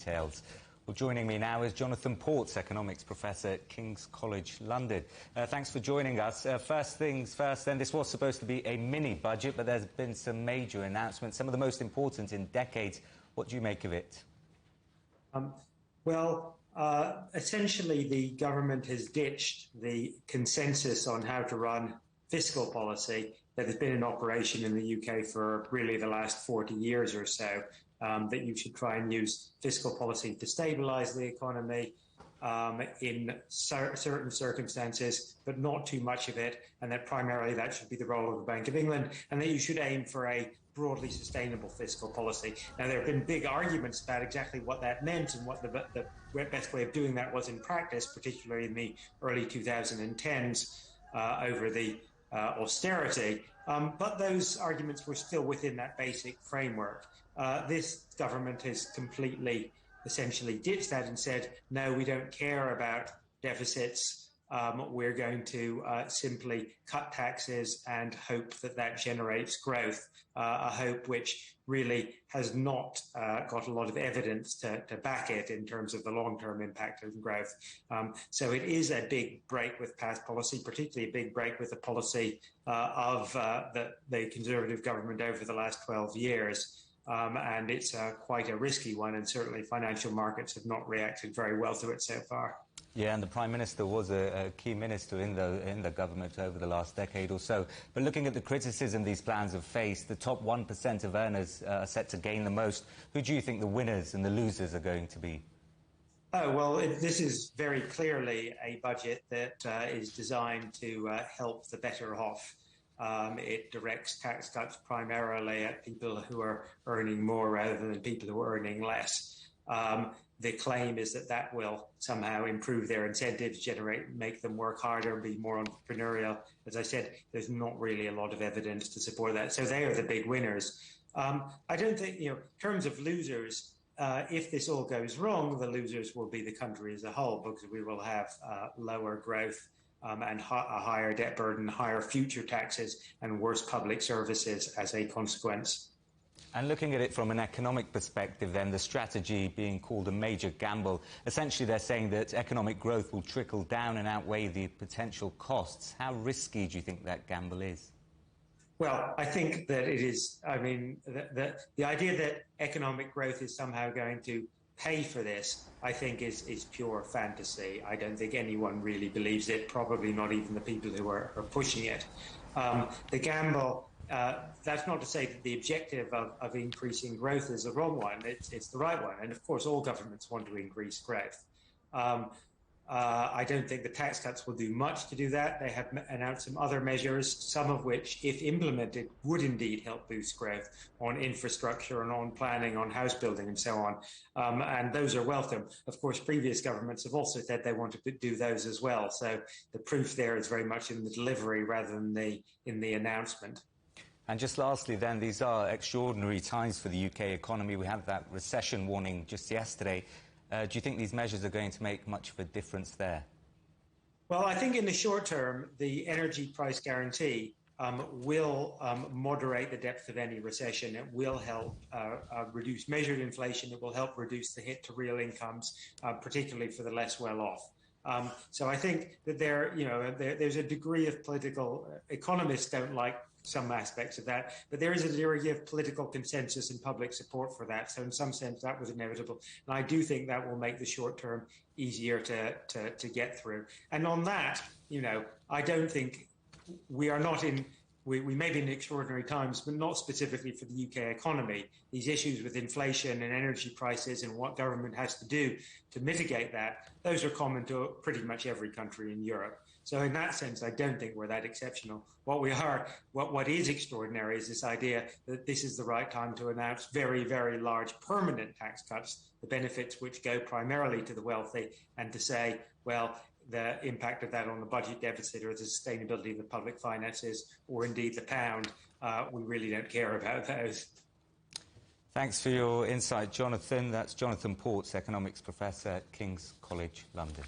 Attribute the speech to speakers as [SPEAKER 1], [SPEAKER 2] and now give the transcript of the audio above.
[SPEAKER 1] details. Well, joining me now is Jonathan Portes, economics professor at King's College London. Thanks for joining us. First things first, then, this was supposed to be a mini-budget, but there's been some major announcements, some of the most important in decades. What do you make of it?
[SPEAKER 2] Essentially, the government has ditched the consensus on how to run fiscal policy that has been in operation in the UK for really the last 40 years or so, that you should try and use fiscal policy to stabilise the economy in certain circumstances, but not too much of it, and that primarily that should be the role of the Bank of England, and that you should aim for a broadly sustainable fiscal policy. Now, there have been big arguments about exactly what that meant and what the best way of doing that was in practice, particularly in the early 2010s over the austerity, but those arguments were still within that basic framework. This government has completely essentially ditched that and said, no, we don't care about deficits. We're going to simply cut taxes and hope that that generates growth, a hope which really has not got a lot of evidence to back it in terms of the long-term impact of growth. So it is a big break with past policy, particularly a big break with the policy of the Conservative government over the last 12 years. And it's quite a risky one, and certainly financial markets have not reacted very well to it so far.
[SPEAKER 1] Yeah, and the Prime Minister was a key minister in the government over the last decade or so. But looking at the criticism these plans have faced, the top 1% of earners are set to gain the most. Who do you think the winners and the losers are going to be?
[SPEAKER 2] Oh, well, this is very clearly a budget that is designed to help the better off. It directs tax cuts primarily at people who are earning more rather than people who are earning less. The claim is that that will somehow improve their incentives, make them work harder, be more entrepreneurial. As I said, there's not really a lot of evidence to support that. So they are the big winners. I don't think, in terms of losers, if this all goes wrong, the losers will be the country as a whole, because we will have lower growth and a higher debt burden, higher future taxes, and worse public services as a consequence.
[SPEAKER 1] And looking at it from an economic perspective, then, the strategy being called a major gamble, essentially they're saying that economic growth will trickle down and outweigh the potential costs. How risky do you think that gamble is?
[SPEAKER 2] Well, I think that it is. I mean, the idea that economic growth is somehow going to pay for this, I think, is pure fantasy. I don't think anyone really believes it, probably not even the people who are pushing it. The gamble, that's not to say that the objective of increasing growth is the wrong one. It's the right one. And of course, all governments want to increase growth. I don't think the tax cuts will do much to do that. They have announced some other measures, some of which, if implemented, would indeed help boost growth on infrastructure and on planning, on house building and so on. And those are welcome. Of course, previous governments have also said they want to do those as well. So the proof there is very much in the delivery rather than in the announcement.
[SPEAKER 1] And just lastly, then, these are extraordinary times for the UK economy. We had that recession warning just yesterday. Do you think these measures are going to make much of a difference there?
[SPEAKER 2] Well, I think in the short term, the energy price guarantee will moderate the depth of any recession. It will help reduce measured inflation. It will help reduce the hit to real incomes, particularly for the less well-off. So I think that there's a degree of political, economists don't like some aspects of that, but there is a degree of political consensus and public support for that. So in some sense, that was inevitable. And I do think that will make the short term easier to get through. And on that, I don't think we may be in extraordinary times, but not specifically for the UK economy. These issues with inflation and energy prices and what government has to do to mitigate that, those are common to pretty much every country in Europe. So in that sense, I don't think we're that exceptional. What is extraordinary is this idea that this is the right time to announce very, very large permanent tax cuts, the benefits which go primarily to the wealthy, and to say, well, the impact of that on the budget deficit or the sustainability of the public finances, or indeed the pound, we really don't care about those.
[SPEAKER 1] Thanks for your insight, Jonathan. That's Jonathan Portes, economics professor at King's College London.